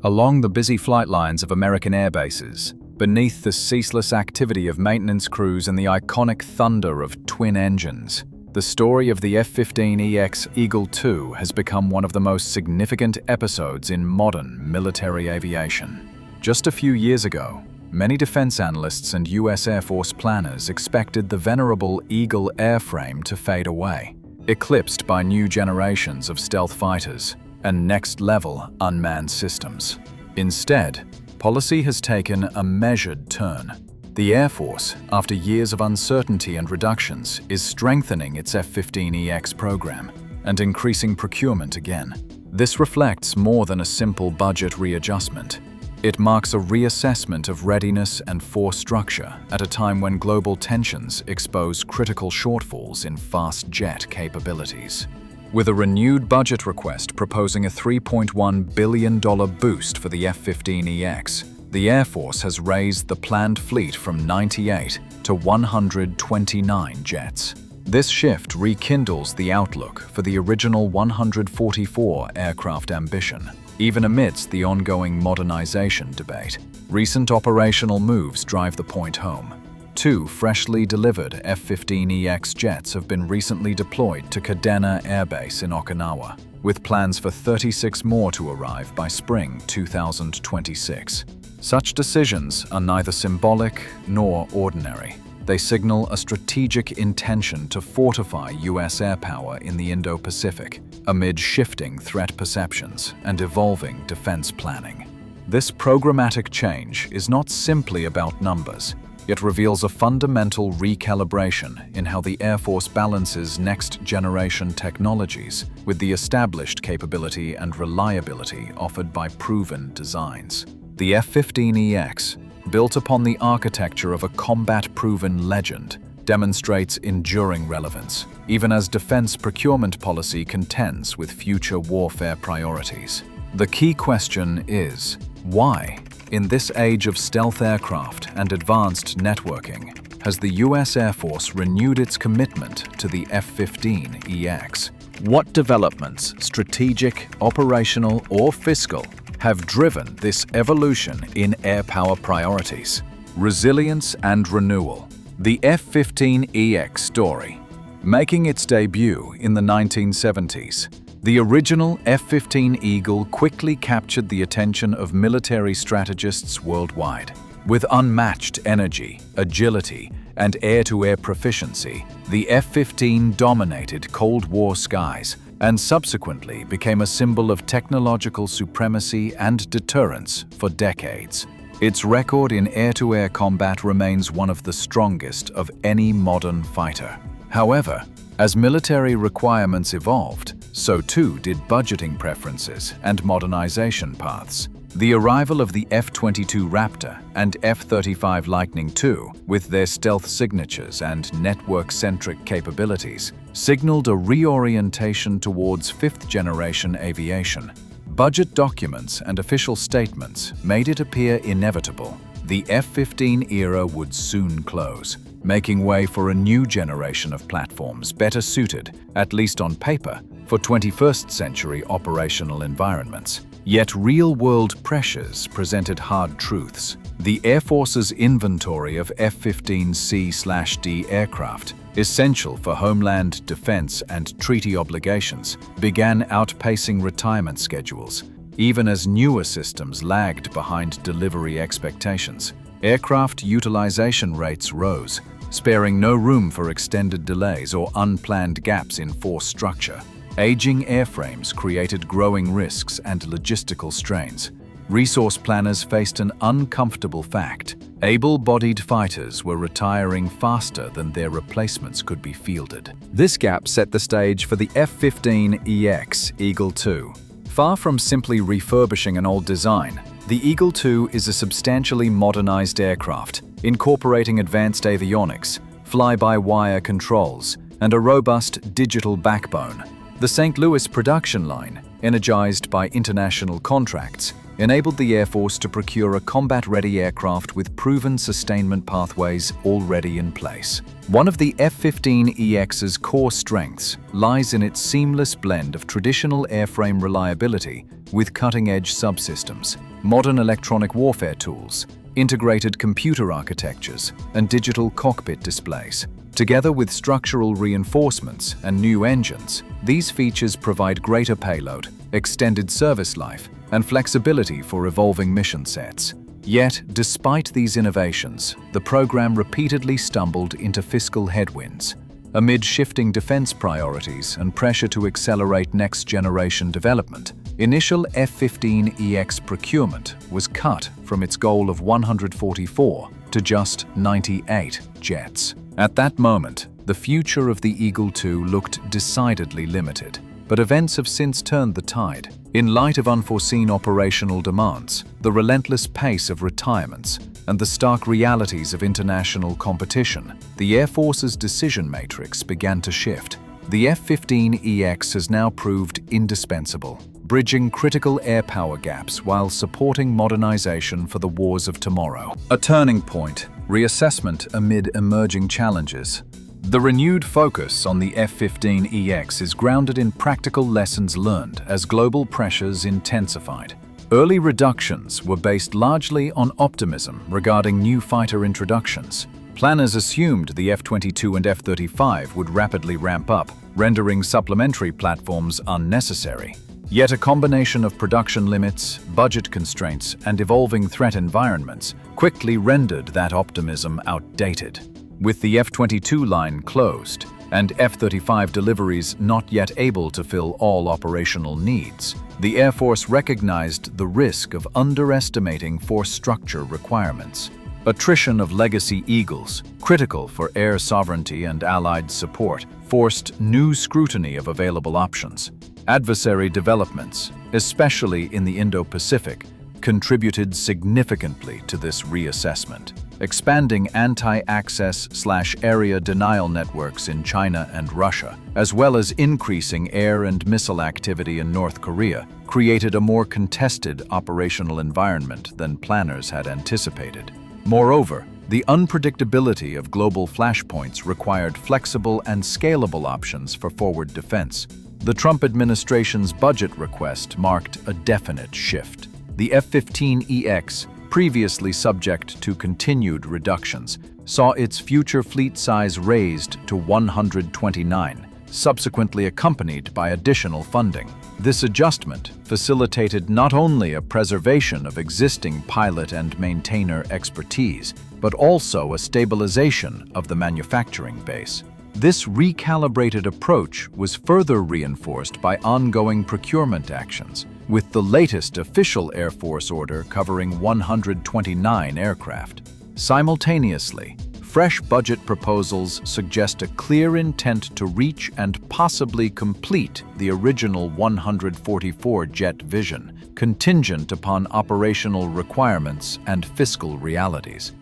along the busy flight lines of American air bases, beneath the ceaseless activity of maintenance crews and the iconic thunder of twin engines, the story of the F-15EX Eagle II has become one of the most significant episodes in modern military aviation. Just a few years ago, many defense analysts and US Air Force planners expected the venerable Eagle airframe to fade away, eclipsed by new generations of stealth fighters and next-level unmanned systems. Instead, policy has taken a measured turn. The Air Force, after years of uncertainty and reductions, is strengthening its F-15EX program and increasing procurement again. This reflects more than a simple budget readjustment. It marks a reassessment of readiness and force structure at a time when global tensions expose critical shortfalls in fast jet capabilities. With a renewed budget request proposing a $3.1 billion boost for the F-15EX, the Air Force has raised the planned fleet from 98 to 129 jets. This shift rekindles the outlook for the original 144 aircraft ambition. Even amidst the ongoing modernization debate, recent operational moves drive the point home. 2 freshly delivered F-15EX jets have been recently deployed to Kadena Air Base in Okinawa, with plans for 36 more to arrive by spring 2026. Such decisions are neither symbolic nor ordinary. They signal a strategic intention to fortify US air power in the Indo-Pacific, amid shifting threat perceptions and evolving defense planning. This programmatic change is not simply about numbers. It reveals a fundamental recalibration in how the Air Force balances next-generation technologies with the established capability and reliability offered by proven designs. The F-15EX, built upon the architecture of a combat-proven legend, demonstrates enduring relevance, even as defense procurement policy contends with future warfare priorities. The key question is, why, in this age of stealth aircraft and advanced networking, has the US Air Force renewed its commitment to the F-15EX? What developments, strategic, operational, or fiscal, have driven this evolution in air power priorities? Resilience and renewal. The F-15EX story. Making its debut in the 1970s, the original F-15 Eagle quickly captured the attention of military strategists worldwide. With unmatched energy, agility, and air-to-air proficiency, the F-15 dominated Cold War skies and subsequently became a symbol of technological supremacy and deterrence for decades. Its record in air-to-air combat remains one of the strongest of any modern fighter. However, as military requirements evolved, so too did budgeting preferences and modernization paths. The arrival of the F-22 Raptor and F-35 Lightning II, with their stealth signatures and network-centric capabilities, signaled a reorientation towards fifth-generation aviation. Budget documents and official statements made it appear inevitable. The F-15 era would soon close, making way for a new generation of platforms better suited, at least on paper, for 21st century operational environments. Yet real-world pressures presented hard truths. The Air Force's inventory of F-15C/D aircraft, essential for homeland defense and treaty obligations, began outpacing retirement schedules, even as newer systems lagged behind delivery expectations. Aircraft utilization rates rose, sparing no room for extended delays or unplanned gaps in force structure. Aging airframes created growing risks and logistical strains. Resource planners faced an uncomfortable fact: able-bodied fighters were retiring faster than their replacements could be fielded. This gap set the stage for the F-15EX Eagle II. Far from simply refurbishing an old design, the Eagle II is a substantially modernized aircraft, incorporating advanced avionics, fly-by-wire controls, and a robust digital backbone. The St. Louis production line, energized by international contracts, enabled the Air Force to procure a combat-ready aircraft with proven sustainment pathways already in place. One of the F-15EX's core strengths lies in its seamless blend of traditional airframe reliability with cutting-edge subsystems, modern electronic warfare tools, integrated computer architectures, and digital cockpit displays. Together with structural reinforcements and new engines, these features provide greater payload, extended service life, and flexibility for evolving mission sets. Yet, despite these innovations, the program repeatedly stumbled into fiscal headwinds. Amid shifting defense priorities and pressure to accelerate next-generation development, initial F-15EX procurement was cut from its goal of 144 to just 98 jets. At that moment, the future of the Eagle II looked decidedly limited, but events have since turned the tide. In light of unforeseen operational demands, the relentless pace of retirements, and the stark realities of international competition, the Air Force's decision matrix began to shift. The F-15EX has now proved indispensable, bridging critical air power gaps while supporting modernization for the wars of tomorrow. A turning point, reassessment amid emerging challenges. The renewed focus on the F-15EX is grounded in practical lessons learned as global pressures intensified. Early reductions were based largely on optimism regarding new fighter introductions. Planners assumed the F-22 and F-35 would rapidly ramp up, rendering supplementary platforms unnecessary. Yet a combination of production limits, budget constraints, and evolving threat environments quickly rendered that optimism outdated. With the F-22 line closed and F-35 deliveries not yet able to fill all operational needs, the Air Force recognized the risk of underestimating force structure requirements. Attrition of legacy Eagles, critical for air sovereignty and allied support, forced new scrutiny of available options. Adversary developments, especially in the Indo-Pacific, contributed significantly to this reassessment. Expanding anti-access/area denial networks in China and Russia, as well as increasing air and missile activity in North Korea, created a more contested operational environment than planners had anticipated. Moreover, the unpredictability of global flashpoints required flexible and scalable options for forward defense. The Trump administration's budget request marked a definite shift. The F-15EX, previously subject to continued reductions, saw its future fleet size raised to 129, subsequently accompanied by additional funding. This adjustment facilitated not only a preservation of existing pilot and maintainer expertise, but also a stabilization of the manufacturing base. This recalibrated approach was further reinforced by ongoing procurement actions, with the latest official Air Force order covering 129 aircraft. Simultaneously, fresh budget proposals suggest a clear intent to reach and possibly complete the original 144-jet vision, contingent upon operational requirements and fiscal realities.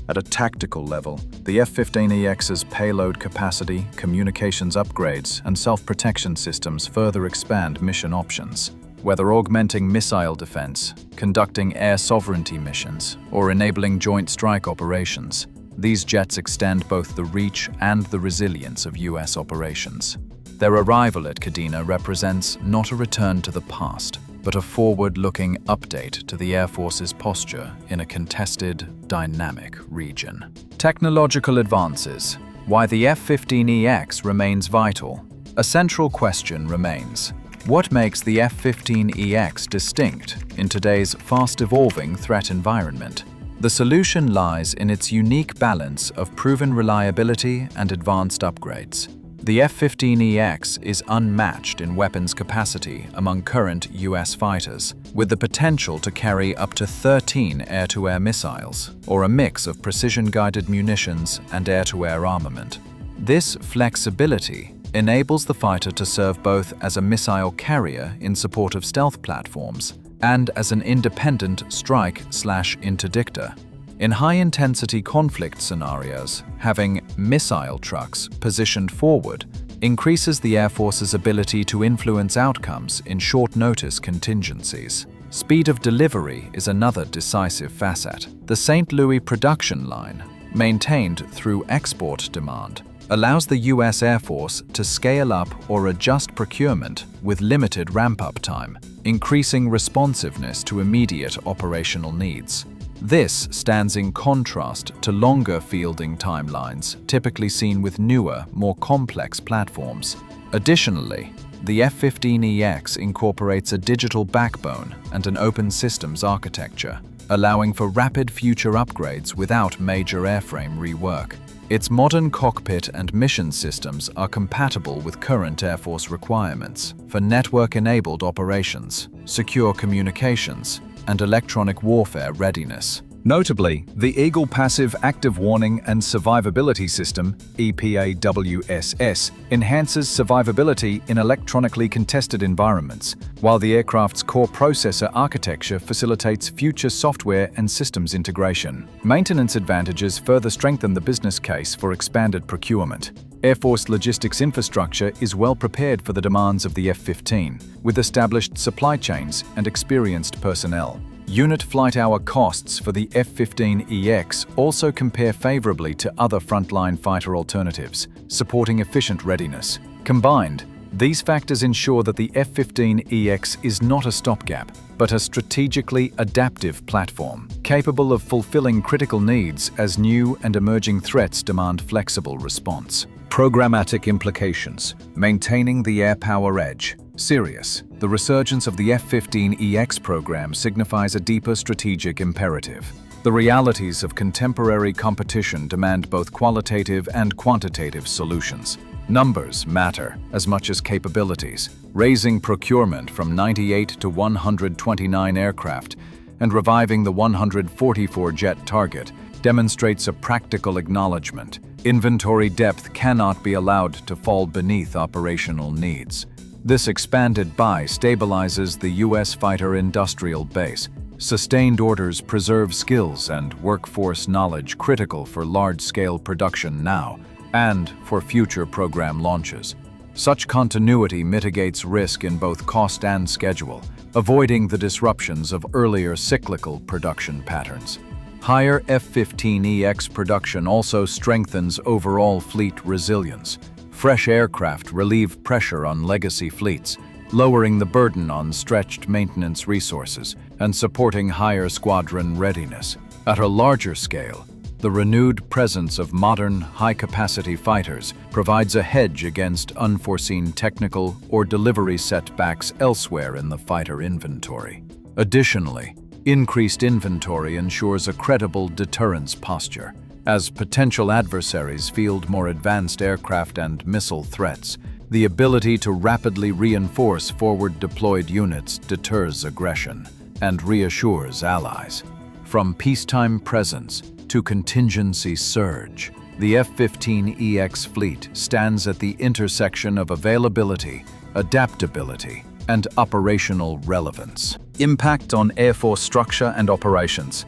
At a tactical level, the F-15EX's payload capacity, communications upgrades, and self-protection systems further expand mission options. Whether augmenting missile defense, conducting air sovereignty missions, or enabling joint strike operations, these jets extend both the reach and the resilience of U.S. operations. Their arrival at Kadena represents not a return to the past, but a forward-looking update to the Air Force's posture in a contested, dynamic region. Technological advances. Why the F-15EX remains vital. A central question remains: what makes the F-15EX distinct in today's fast-evolving threat environment? The solution lies in its unique balance of proven reliability and advanced upgrades. The F-15EX is unmatched in weapons capacity among current U.S. fighters, with the potential to carry up to 13 air-to-air missiles, or a mix of precision-guided munitions and air-to-air armament. This flexibility enables the fighter to serve both as a missile carrier in support of stealth platforms and as an independent strike/interdictor. In high-intensity conflict scenarios, having missile trucks positioned forward increases the Air Force's ability to influence outcomes in short-notice contingencies. Speed of delivery is another decisive facet. The St. Louis production line, maintained through export demand, allows the U.S. Air Force to scale up or adjust procurement with limited ramp-up time, increasing responsiveness to immediate operational needs. This stands in contrast to longer fielding timelines typically seen with newer, more complex platforms. Additionally, the F-15EX incorporates a digital backbone and an open systems architecture, allowing for rapid future upgrades without major airframe rework. Its modern cockpit and mission systems are compatible with current Air Force requirements for network-enabled operations, secure communications, and electronic warfare readiness. Notably, the Eagle Passive Active Warning and Survivability System, EPAWSS, enhances survivability in electronically contested environments, while the aircraft's core processor architecture facilitates future software and systems integration. Maintenance advantages further strengthen the business case for expanded procurement. Air Force logistics infrastructure is well prepared for the demands of the F-15, with established supply chains and experienced personnel. Unit flight hour costs for the F-15EX also compare favorably to other frontline fighter alternatives, supporting efficient readiness. Combined, these factors ensure that the F-15EX is not a stopgap, but a strategically adaptive platform, capable of fulfilling critical needs as new and emerging threats demand flexible response. Programmatic implications. Maintaining the air power edge. Serious. The resurgence of the F-15EX program signifies a deeper strategic imperative. The realities of contemporary competition demand both qualitative and quantitative solutions. Numbers matter as much as capabilities. Raising procurement from 98 to 129 aircraft and reviving the 144-jet target demonstrates a practical acknowledgement. Inventory depth cannot be allowed to fall beneath operational needs. This expanded buy stabilizes the U.S. fighter industrial base. Sustained orders preserve skills and workforce knowledge critical for large-scale production now and for future program launches. Such continuity mitigates risk in both cost and schedule, avoiding the disruptions of earlier cyclical production patterns. Higher F-15EX production also strengthens overall fleet resilience. Fresh aircraft relieve pressure on legacy fleets, lowering the burden on stretched maintenance resources and supporting higher squadron readiness. At a larger scale, the renewed presence of modern, high-capacity fighters provides a hedge against unforeseen technical or delivery setbacks elsewhere in the fighter inventory. Additionally, increased inventory ensures a credible deterrence posture. As potential adversaries field more advanced aircraft and missile threats, the ability to rapidly reinforce forward-deployed units deters aggression and reassures allies. From peacetime presence to contingency surge, the F-15EX fleet stands at the intersection of availability, adaptability, and operational relevance. Impact on Air Force structure and operations.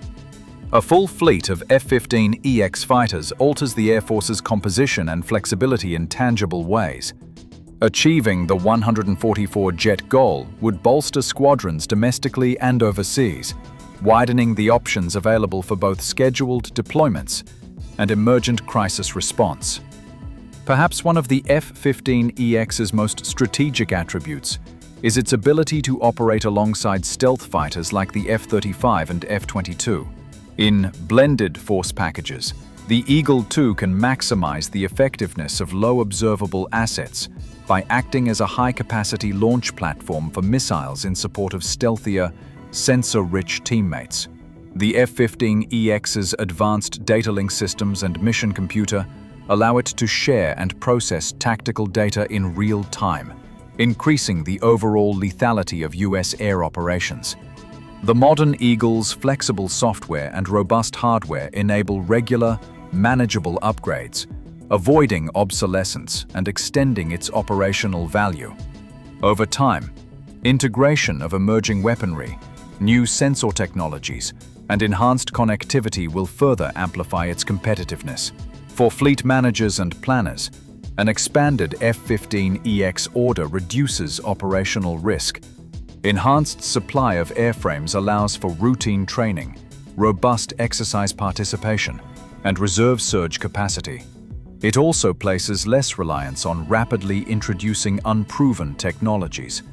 A full fleet of F-15EX fighters alters the Air Force's composition and flexibility in tangible ways. Achieving the 144-jet goal would bolster squadrons domestically and overseas, widening the options available for both scheduled deployments and emergent crisis response. Perhaps one of the F-15EX's most strategic attributes is its ability to operate alongside stealth fighters like the F-35 and F-22. In blended force packages, the Eagle II can maximize the effectiveness of low observable assets by acting as a high-capacity launch platform for missiles in support of stealthier, sensor-rich teammates. The F-15EX's advanced data link systems and mission computer allow it to share and process tactical data in real time, increasing the overall lethality of U.S. air operations. The modern Eagle's flexible software and robust hardware enable regular, manageable upgrades, avoiding obsolescence and extending its operational value. Over time, integration of emerging weaponry, new sensor technologies, and enhanced connectivity will further amplify its competitiveness. For fleet managers and planners, an expanded F-15EX order reduces operational risk. Enhanced supply of airframes allows for routine training, robust exercise participation, and reserve surge capacity. It also places less reliance on rapidly introducing unproven technologies,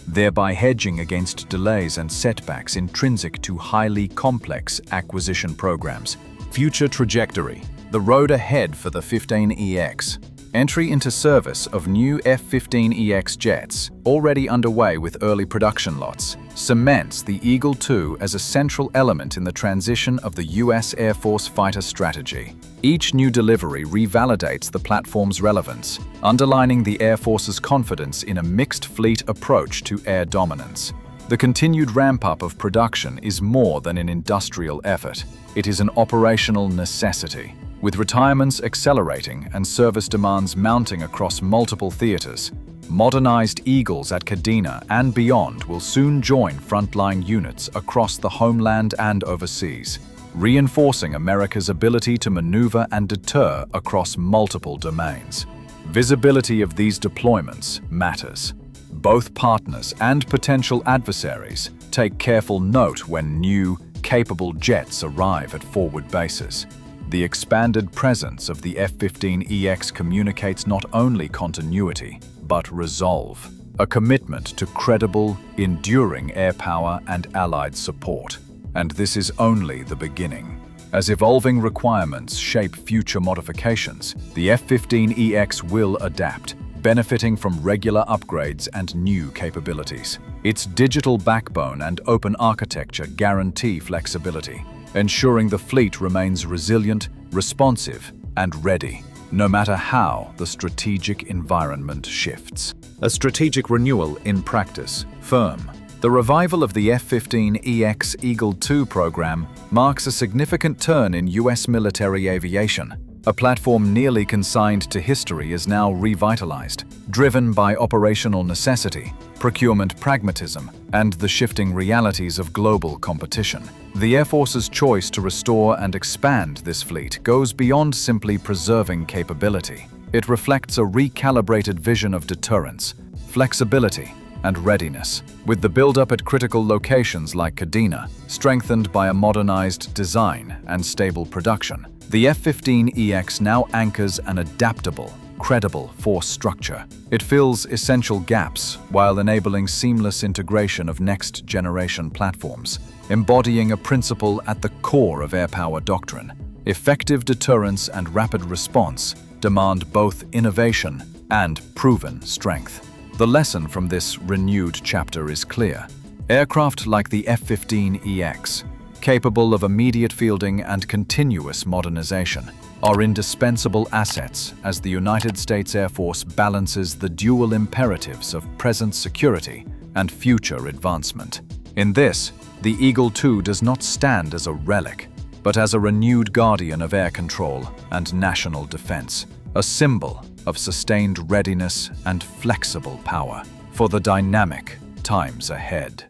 thereby hedging against delays and setbacks intrinsic to highly complex acquisition programs. Future trajectory: the road ahead for the F-15EX. Entry into service of new F-15EX jets, already underway with early production lots, cements the Eagle II as a central element in the transition of the U.S. Air Force fighter strategy. Each new delivery revalidates the platform's relevance, underlining the Air Force's confidence in a mixed fleet approach to air dominance. The continued ramp-up of production is more than an industrial effort. It is an operational necessity. With retirements accelerating and service demands mounting across multiple theaters, modernized Eagles at Kadena and beyond will soon join frontline units across the homeland and overseas, reinforcing America's ability to maneuver and deter across multiple domains. Visibility of these deployments matters. Both partners and potential adversaries take careful note when new, capable jets arrive at forward bases. The expanded presence of the F-15EX communicates not only continuity, but resolve, a commitment to credible, enduring air power and allied support. And this is only the beginning. As evolving requirements shape future modifications, the F-15EX will adapt, benefiting from regular upgrades and new capabilities. Its digital backbone and open architecture guarantee flexibility, ensuring the fleet remains resilient, responsive, and ready, no matter how the strategic environment shifts. A strategic renewal in practice. Firm. The revival of the F-15EX Eagle II program marks a significant turn in U.S. military aviation. A platform nearly consigned to history is now revitalized, driven by operational necessity, procurement pragmatism, and the shifting realities of global competition. The Air Force's choice to restore and expand this fleet goes beyond simply preserving capability. It reflects a recalibrated vision of deterrence, flexibility, and readiness, with the buildup at critical locations like Kadena, strengthened by a modernized design and stable production. The F-15EX now anchors an adaptable, credible force structure. It fills essential gaps while enabling seamless integration of next-generation platforms, embodying a principle at the core of air power doctrine. Effective deterrence and rapid response demand both innovation and proven strength. The lesson from this renewed chapter is clear. Aircraft like the F-15EX, capable of immediate fielding and continuous modernization, are indispensable assets as the United States Air Force balances the dual imperatives of present security and future advancement. In this, the Eagle II does not stand as a relic, but as a renewed guardian of air control and national defense, a symbol of sustained readiness and flexible power for the dynamic times ahead.